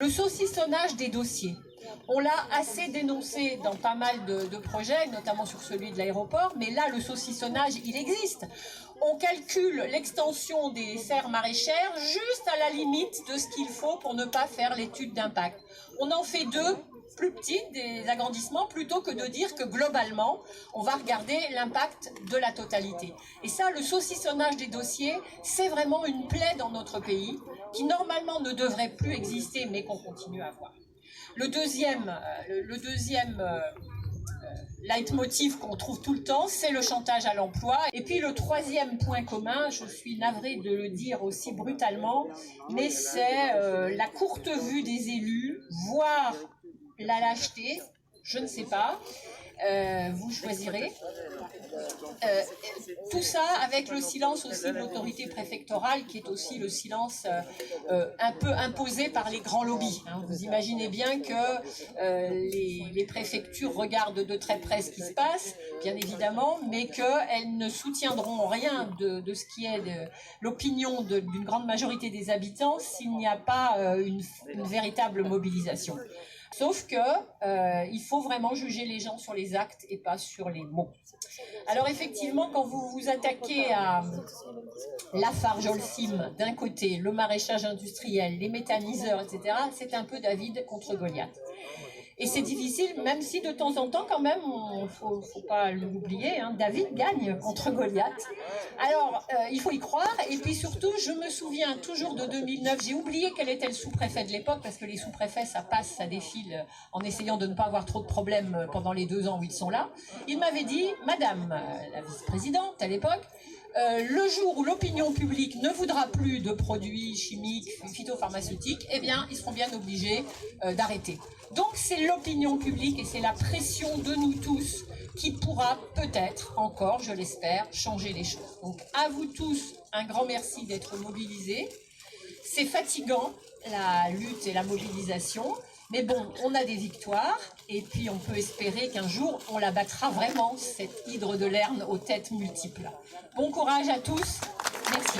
Le saucissonnage des dossiers, on l'a assez dénoncé dans pas mal de projets, notamment sur celui de l'aéroport, mais là, le saucissonnage, il existe. On calcule l'extension des serres maraîchères juste à la limite de ce qu'il faut pour ne pas faire l'étude d'impact. On en fait deux plus petites, des agrandissements, plutôt que de dire que globalement, on va regarder l'impact de la totalité. Et ça, le saucissonnage des dossiers, c'est vraiment une plaie dans notre pays, qui normalement ne devrait plus exister, mais qu'on continue à avoir. Le deuxième leitmotiv qu'on trouve tout le temps, c'est le chantage à l'emploi. Et puis le troisième point commun, je suis navrée de le dire aussi brutalement, mais c'est la courte vue des élus, voire la lâcheté, je ne sais pas, vous choisirez. Tout ça avec le silence aussi de l'autorité préfectorale, qui est aussi le silence un peu imposé par les grands lobbies. Vous imaginez bien que les préfectures regardent de très près ce qui se passe, bien évidemment, mais qu'elles ne soutiendront rien de ce qui est l'opinion d'une grande majorité des habitants s'il n'y a pas une véritable mobilisation. Sauf que il faut vraiment juger les gens sur les actes et pas sur les mots. Alors effectivement, quand vous vous attaquez à Lafarge-Holcim d'un côté, le maraîchage industriel, les méthaniseurs, etc., c'est un peu David contre Goliath. Et c'est difficile, même si de temps en temps, quand même, faut pas l'oublier, David gagne contre Goliath. Alors, il faut y croire. Et puis surtout, je me souviens toujours de 2009. J'ai oublié quel était le sous-préfet de l'époque, parce que les sous-préfets, ça passe, ça défile, en essayant de ne pas avoir trop de problèmes pendant les 2 ans où ils sont là. Il m'avait dit, Madame la vice-présidente à l'époque, le jour où l'opinion publique ne voudra plus de produits chimiques, phytopharmaceutiques, eh bien, ils seront bien obligés d'arrêter. Donc, c'est l'opinion publique et c'est la pression de nous tous qui pourra peut-être encore, je l'espère, changer les choses. Donc, à vous tous, un grand merci d'être mobilisés. C'est fatigant, la lutte et la mobilisation. Mais bon, on a des victoires et puis on peut espérer qu'un jour, on la battra vraiment, cette hydre de Lerne aux têtes multiples. Bon courage à tous. Merci.